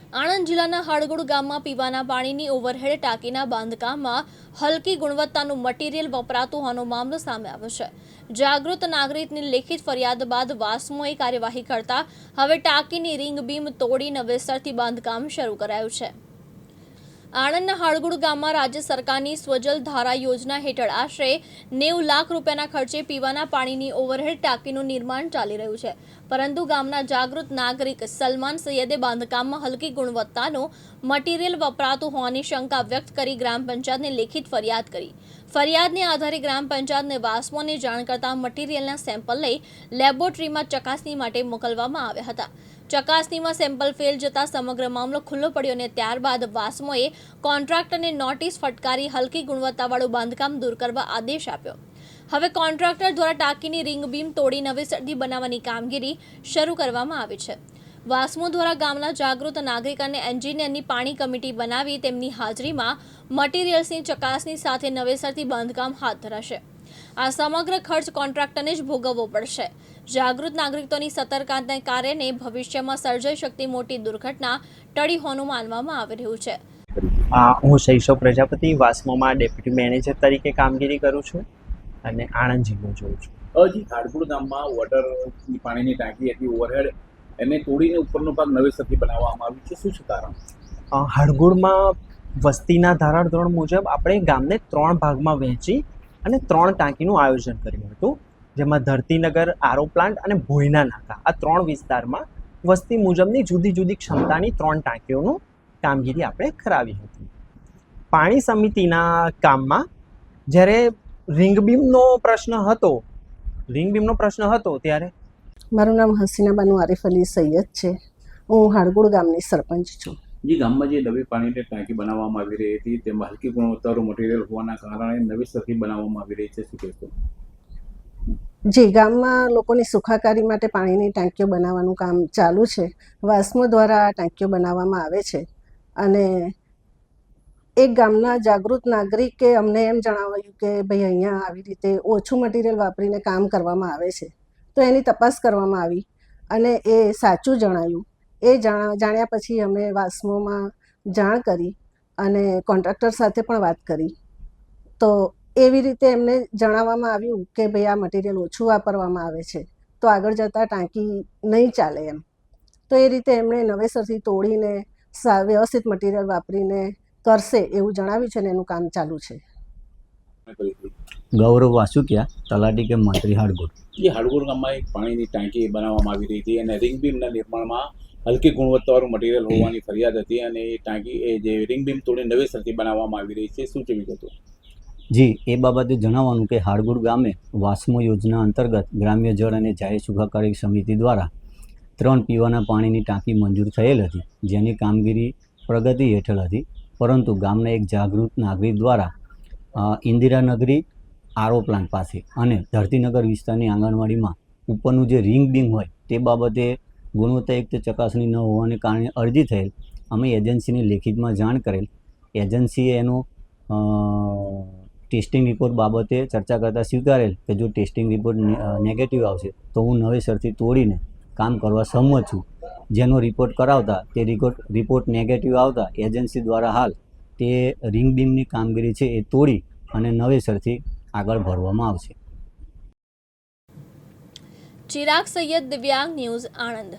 આણંદ જિલ્લાના હાડગુડ ગામમાં પીવાના પાણીની ઓવરહેડ ટાંકીના બાંધકામમાં હલકી ગુણવત્તાનું મટીરીયલ વપરાતું હોવાનો મામલો સામે આવ્યો છે। જાગૃત નાગરિકની લેખિત ફરિયાદ બાદ વાસ્મોએ કાર્યવાહી કરતા હવે ટાંકીની રિંગ બીમ તોડી નવેસરથી બાંધકામ શરૂ કરાયું છે। આણંદના હાડગુડ ગામમાં રાજ્ય સરકારની સ્વજલ ધારા યોજના હેઠળ આશરે 90 લાખ રૂપિયાના ખર્ચે પીવાના પાણીની ઓવરહેડ ટાંકીનું નિર્માણ ચાલી રહ્યું છે, પરંતુ ગામના જાગૃત નાગરિક સલમાન સૈયદે બાંધકામમાં હલકી ગુણવત્તાનું મટીરીયલ વપરાતું હોવાની શંકા વ્યક્ત કરી ગ્રામ પંચાયતને લેખિત ફરિયાદ કરી। ફરિયાદને આધારે ગ્રામ પંચાયતને વાસ્મોને જાણ કરતા મટીરીયલના સેમ્પલ લઈ લેબોરેટરીમાં ચકાસણી માટે મોકલવામાં આવ્યા હતા। ચકાસણીમાં સેમ્પલ ફેલ જતા સમગ્ર મામલો ખુલ્લો પડ્યો અને ત્યારબાદ વાસ્મોએ કોન્ટ્રાક્ટરને નોટિસ ફટકારી હલકી ગુણવત્તાવાળું બાંધકામ દૂર કરવા આદેશ આપ્યો। હવે કોન્ટ્રાક્ટર દ્વારા ટાંકીની રિંગ બીમ તોડી નવેસરથી બનાવવાની કામગીરી શરૂ કરવામાં આવી છે। વાસ્મો દ્વારા ગામના જાગૃત નાગરિક અને એન્જિનિયરની પાણી કમિટી બનાવી તેમની હાજરીમાં મટીરીયલ્સની ચકાસણી સાથે નવેસરથી બાંધકામ હાથ ધરાશે। આ સમગ્ર ખર્ચ કોન્ટ્રાક્ટરને જ ભોગવવો પડશે। જાગૃત નાગરિકોની સતર્કતાને કારણે ભવિષ્યમાં સર્જાઈ શકતી મોટી દુર્ઘટના ટળી હોવાનું માનવામાં આવી રહ્યું છે। હું શૈશવ પ્રજાપતિ વાસ્મોમાં ડેપ્યુટી મેનેજર તરીકે કામગીરી કરું છું અને આણંદ જિલ્લો જોઉં છું। હજી હાડગુડ ગામમાં વોટરની પાણીની ટાંકી હતી ઓવરહેડ, એને તોડીને ઉપરનો ભાગ નવેસરથી બનાવવામાં આવ્યું છે, શું છે કારણ? હાડગુડમાં વસ્તીના ધારાધોરણ મુજબ આપણે ગામને 3 ભાગમાં વહેંચી અને 3 ટાંકીનું આયોજન કર્યું હતું, જેમાં ધરતીનગર, આરો પ્લાન્ટ અને ભોયના નાકા આ 3 વિસ્તારમાં વસ્તી મુજબની જુદી જુદી ક્ષમતાની 3 ટાંકીઓનું કામગીરી આપણે કરાવી હતી। પાણી સમિતિના કામમાં જ્યારે રિંગબીમનો પ્રશ્ન હતો ત્યારે મારું નામ હસીના બાનુ આરિફ અલી સૈયદ છે। હું હાડગુડ ગામની સરપંચ છું। જે ગામમાં જે નવી પાણીની ટાંકી બનાવવામાં આવી રહી હતી તેમાં હલકી ગુણવત્તાવાળું મટીરિયલ હોવાના કારણે નવેસરથી બનાવવામાં આવી રહી છે, શું કહેશો? જે ગામમાં લોકોની સુખાકારી માટે પાણીની ટાંકીઓ બનાવવાનું કામ ચાલુ છે। વાસ્મો દ્વારા આ ટાંકીઓ બનાવવામાં આવે છે અને એક ગામના જાગૃત નાગરિકે અમને એમ જણાવ્યું કે ભાઈ અહીંયા આવી રીતે ઓછું મટીરિયલ વાપરીને કામ કરવામાં આવે છે, તો એની તપાસ કરવામાં આવી અને એ સાચું જણાયું। એ જાણ્યા પછી અમે વાસ્મોમાં જાણ કરી અને કોન્ટ્રાક્ટર સાથે પણ વાત કરી, તો એવી રીતે એમને જણાવવામાં આવ્યું કે ભાઈ આ મટીરિયલ ઓછું વાપરવામાં આવે છે, તો આગળ જતાં ટાંકી નહીં ચાલે એમ। તો એ રીતે એમણે નવેસરથી તોડીને વ્યવસ્થિત મટીરિયલ વાપરીને કરશે એવું જણાવ્યું છે અને એનું કામ ચાલુ છે। ગૌરવ વાસુકિયા, તલાટી કે મંત્રી હાડગુડ। જે હાડગુડ ગામમાં એક પાણીની ટાંકી બનાવવામાં આવી રહી હતી અને રિંગ બીમના નિર્માણમાં હલકી ગુણવત્તાવાળું મટીરિયલ હોવાની ફરિયાદ હતી અને એ ટાંકી જે રિંગ બીમ તોડી નવેસરથી બનાવવામાં આવી રહી છે, શું છે વિગતો? જી, એ બાબતે જણાવવાનું કે હાડગુડ ગામે વાસ્મો યોજના અંતર્ગત ગ્રામ્ય જળ અને જાહેર સુખાકારી સમિતિ દ્વારા 3 પીવાના પાણીની ટાંકી મંજૂર થયેલ હતી, જેની કામગીરી પ્રગતિ હેઠળ હતી, પરંતુ ગામના એક જાગૃત નાગરિક દ્વારા ઇન્દિરાનગરી આરો પ્લાન્ટ પાસે અને ધરતીનગર વિસ્તારની આંગણવાડીમાં ઉપરનું જે રિંગ બીમ હોય તે બાબતે ગુણવત્તાયુક્ત ચકાસણી ન હોવાને કારણે અરજી થયેલ। અમે એજન્સીને લેખિતમાં જાણ કરેલ। એજન્સીએ એનો ટેસ્ટિંગ રિપોર્ટ બાબતે ચર્ચા કરતાં સ્વીકારેલ કે જો ટેસ્ટિંગ રિપોર્ટ નેગેટિવ આવશે તો હું નવેસરથી તોડીને કામ કરવા સંમત છું। જેનો રિપોર્ટ કરાવતા તે રિપોર્ટ નેગેટિવ આવતા એજન્સી દ્વારા હાલ તે રિંગ બીમની કામગીરી છે એ તોડી અને નવેસરથી આગળ ભરવામાં આવશે। ચિરાગ સૈયદ, દિવ્યાંગ ન્યૂઝ, આણંદ।